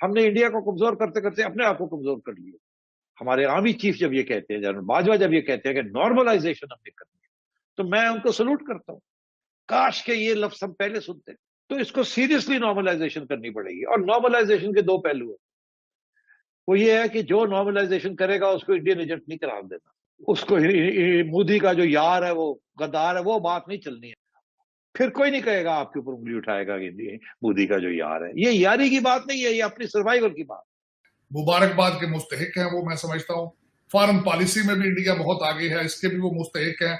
हमने इंडिया को कमजोर करते करते अपने आप को कमजोर कर लिया। हमारे आर्मी चीफ जब ये कहते हैं, जनरल बाजवा जब ये कहते हैं कि नॉर्मलाइजेशन हमने करनी है, तो मैं उनको सल्यूट करता हूँ। काश के ये लफ्ज हम पहले सुनते। तो इसको सीरियसली नॉर्मलाइजेशन करनी पड़ेगी, और नॉर्मलाइजेशन के दो पहलू है। वो ये है कि जो नॉर्मलाइजेशन करेगा उसको इंडियन एजेंट नहीं करार देना, उसको मोदी का जो यार है, वो गद्दार है, वो बात नहीं चलनी है। फिर कोई नहीं कहेगा, आपके ऊपर उंगली उठाएगा कि मोदी का जो यार है। ये यारी की बात नहीं है, ये अपनी सर्वाइवल की बात। मुबारकबाद के मुस्तहिक हैं वो, मैं समझता हूँ। फॉरेन पॉलिसी में भी इंडिया बहुत आगे है, इसके भी वो मुस्तहिक हैं।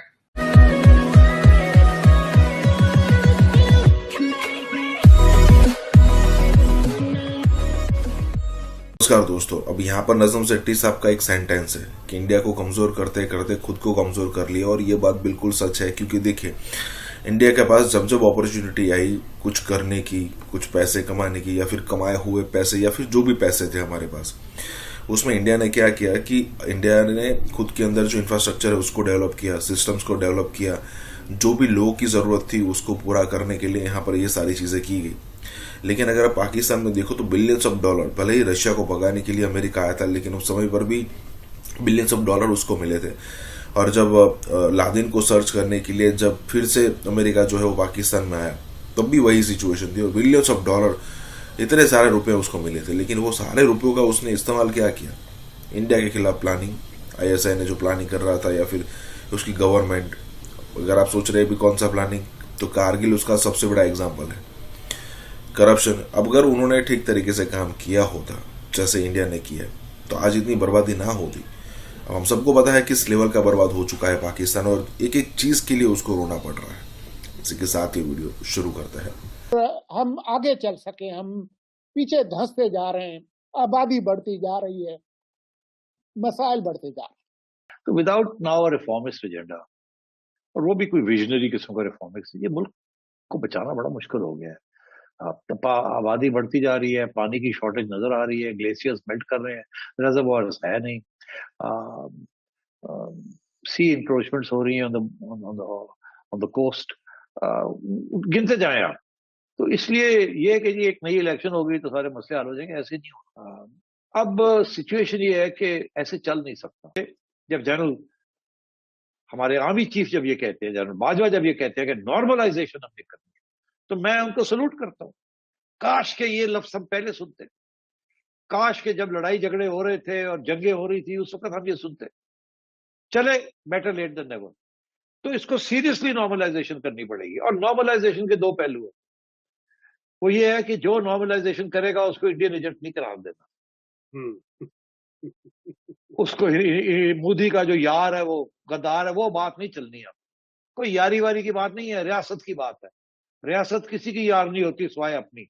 नमस्कार दोस्तों, अब यहाँ पर नजम सेट्टी साहब का एक सेंटेंस है कि इंडिया को कमजोर करते करते खुद को कमजोर कर लिया, और ये बात बिल्कुल सच है। क्योंकि देखिए, इंडिया के पास जब जब अपॉर्चुनिटी आई कुछ करने की, कुछ पैसे कमाने की, या फिर कमाए हुए पैसे, या फिर जो भी पैसे थे हमारे पास, उसमें इंडिया ने क्या किया कि इंडिया ने खुद के अंदर जो इंफ्रास्ट्रक्चर है उसको डेवलप किया, सिस्टम्स को डेवलप किया, जो भी लोगों की जरूरत थी उसको पूरा करने के लिए यहाँ पर ये सारी चीजें की गई। लेकिन अगर आप पाकिस्तान में देखो तो बिलियंस ऑफ डॉलर, भले ही रशिया को भगाने के लिए अमेरिका आया था, लेकिन उस समय पर भी बिलियंस ऑफ डॉलर उसको मिले थे। और जब लादेन को सर्च करने के लिए जब फिर से अमेरिका जो है वो पाकिस्तान में आया, तब भी वही सिचुएशन थी, और बिलियंस ऑफ डॉलर, इतने सारे रुपए उसको मिले थे। लेकिन वो सारे रुपयों का उसने इस्तेमाल क्या किया? इंडिया के खिलाफ प्लानिंग, आईएसआई ने जो प्लानिंग कर रहा था, या फिर उसकी गवर्नमेंट। अगर आप सोच रहे हैं भी कौन सा प्लानिंग, तो कारगिल उसका सबसे बड़ा एग्जाम्पल है। करप्शन, अब अगर उन्होंने ठीक तरीके से काम किया होता जैसे इंडिया ने किया, तो आज इतनी बर्बादी ना होती। अब हम सबको पता है किस लेवल का बर्बाद हो चुका है पाकिस्तान, और एक एक चीज के लिए उसको रोना पड़ रहा है। इसी के साथ ये वीडियो शुरू करते हैं। हम आगे चल सके, हम पीछे धंसते जा रहे हैं, आबादी बढ़ती जा रही है, मसाइल बढ़ते जा रहे हैं। तो विदाउट नाउ रिफॉर्मिस्ट एजेंडा, और वो भी कोई विजनरी किस्म का रिफॉर्मिस्ट, ये मुल्क को बचाना बड़ा मुश्किल हो गया है। आबादी बढ़ती जा रही है, पानी की शॉर्टेज नजर आ रही है, ग्लेशियर्स मेल्ट कर रहे हैं, रिजर्वोयर्स है नहीं, सी इंक्रोचमेंट्स हो रही है ऑन द कोस्ट। गिनते जाएं आप। तो इसलिए ये कि जी एक नई इलेक्शन हो गई तो सारे मसले हल हो जाएंगे, ऐसे नहीं होगा। अब सिचुएशन ये है कि ऐसे चल नहीं सकता। जब जनरल हमारे आर्मी चीफ जब ये कहते हैं, जनरल बाजवा जब ये कहते हैं कि नॉर्मलाइजेशन हमने करनी है, तो मैं उनको सल्यूट करता हूँ। काश के ये लफ्ज हम पहले सुनते। काश के जब लड़ाई झगड़े हो रहे थे और जंगें हो रही थी, उस वक्त हम ये सुनते। चले, बेटर लेट देन नेवर। तो इसको सीरियसली नॉर्मलाइजेशन करनी पड़ेगी, और नॉर्मलाइजेशन के दो पहलू है। वो ये है कि जो नॉर्मलाइजेशन करेगा उसको इंडियन एजेंट नहीं करार देना, उसको मोदी का जो यार है, वो गद्दार है, वो बात नहीं चलनी है। कोई यारी वारी की बात नहीं है, रियासत की बात है। रियासत किसी की यार नहीं होती सिवाय अपनी।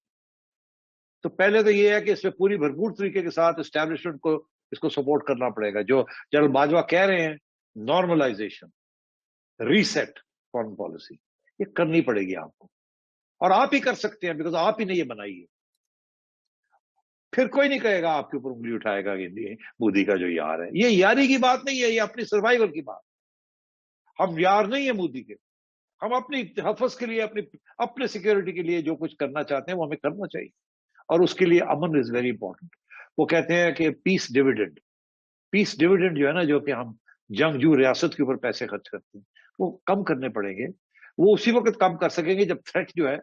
तो पहले तो ये है कि इसमें पूरी भरपूर तरीके के साथ एस्टैब्लिशमेंट को इसको सपोर्ट करना पड़ेगा। जो जनरल बाजवा कह रहे हैं, नॉर्मलाइजेशन, रीसेट फॉरेन पॉलिसी, ये करनी पड़ेगी आपको, और आप ही कर सकते हैं, बिकॉज आप ही ने ये बनाई है। फिर कोई नहीं कहेगा, आपके ऊपर उंगली उठाएगा कि मोदी का जो यार है। ये यारी की बात नहीं है, ये अपनी सर्वाइवल की बात। हम यार नहीं है मोदी के, हम अपनी हफज के लिए, अपने सिक्योरिटी के लिए जो कुछ करना चाहते हैं वो हमें करना चाहिए, और उसके लिए अमन इज वेरी इंपॉर्टेंट। वो कहते हैं कि पीस डिविडेंड जो है ना, जो कि हम जंगजू रियासत के ऊपर पैसे खर्च करते हैं, वो कम करने पड़ेंगे। वो उसी वक्त कम कर सकेंगे जब थ्रेट जो है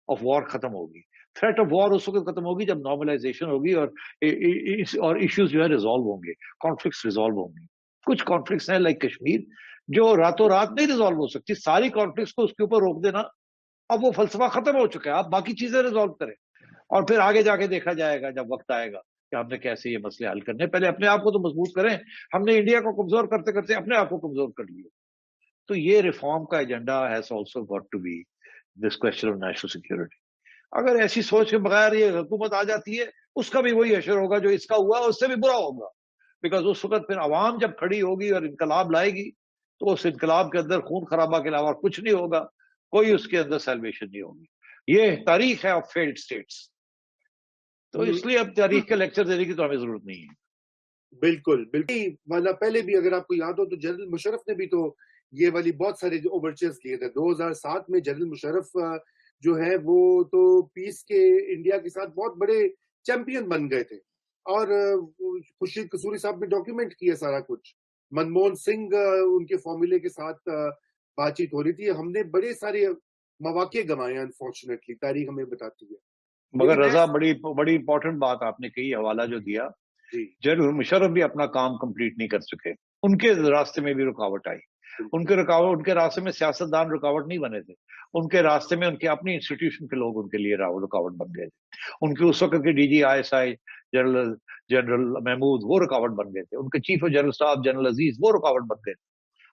ऑफ वॉर खत्म होगी। थ्रेट ऑफ वॉर उस वक्त खत्म होगी जब नॉर्मलाइजेशन होगी, और इश्यूज जो है रिजॉल्व होंगे, कॉन्फ्लिक्ट्स रिजॉल्व होंगे। कुछ कॉन्फ्लिक्ट्स हैं लाइक कश्मीर, जो रातों रात नहीं रिजॉल्व हो सकती। सारी कॉन्फ्लिक्ट्स को उसके ऊपर रोक देना, अब वो फलसफा खत्म हो चुका है। आप बाकी चीजें रिजॉल्व करें, और फिर आगे जाके देखा जाएगा जब वक्त आएगा कि हमने कैसे ये मसले हल करने। पहले अपने आप को तो मजबूत करें। हमने इंडिया को कमजोर करते करते अपने आप को कमजोर कर लिया। तो ये रिफॉर्म का agenda has also got to be this question of national security. अगर ऐसी सोच के बगैर ये हुकूमत आ जाती है, उसका भी वही असर होगा जो इसका हुआ, उससे भी बुरा होगा। बिकॉज उस वक्त फिर आवाम जब खड़ी होगी और इनकलाब लाएगी, तो उस इनकलाब के अंदर खून खराबा के अलावा कुछ नहीं होगा, कोई उसके अंदर सेलिब्रेशन नहीं होगी। ये तारीख है ऑफ फेल्ड स्टेट्स। तो इसलिए अब तारीख के लेक्चर देने की तो हमें जरूरत नहीं है। बिल्कुल बिल्कुल, मतलब पहले भी अगर आपको याद हो तो जनरल मुशर्रफ ने भी तो ये वाली बहुत सारे ओवरचर्स किए थे। 2007 में जनरल मुशर्रफ जो है वो तो पीस के इंडिया के साथ बहुत बड़े चैंपियन बन गए थे। और खुर्शीद कसूरी साहब ने डॉक्यूमेंट किया सारा कुछ। मनमोहन सिंह उनके फॉर्मूले के साथ बातचीत हो रही थी। हमने बड़े सारे मौके गंवाए, अनफॉर्चुनेटली, तारीख हमें बताती है। मगर रजा, बड़ी इंपॉर्टेंट बात आपने कही, हवाला जो दिया, जनरल मुशर्रफ भी अपना काम कंप्लीट नहीं कर सके, उनके रास्ते में भी रुकावट आई। उनके रास्ते में सियासतदान रुकावट नहीं बने थे, उनके रास्ते में उनके अपनी इंस्टीट्यूशन के लोग उनके लिए रुकावट बन गए थे। उनके उस वक्त के DG ISI जनरल महमूद वो रुकावट बन गए थे, उनके chief of general staff general Aziz वो रुकावट बन गए थे।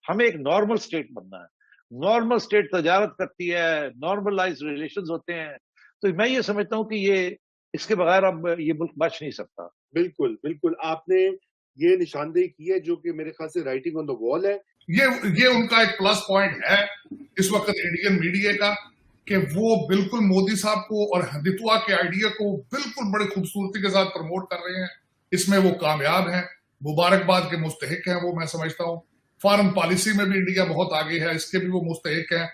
हमें एक नॉर्मल स्टेट बनना है। नॉर्मल स्टेट तजारत करती है, नॉर्मलाइज रिलेशंस होते हैं। तो मैं ये समझता हूं कि ये इसके बगैर अब ये मुल्क बच नहीं सकता। बिल्कुल बिल्कुल, आपने ये निशानदेही की है जो कि मेरे ख्याल से राइटिंग ऑन द वॉल है। ये उनका एक प्लस पॉइंट है इस वक्त इंडियन मीडिया का, कि वो बिल्कुल मोदी साहब को और हिंदुत्व के आइडिया को बिल्कुल बड़ी खूबसूरती के साथ प्रमोट कर रहे हैं। इसमें वो कामयाब हैं, मुबारकबाद के मुस्तहिक हैं वो, मैं समझता हूँ। फॉरेन पॉलिसी में भी इंडिया बहुत आगे है, इसके भी वो मुस्तहिक हैं।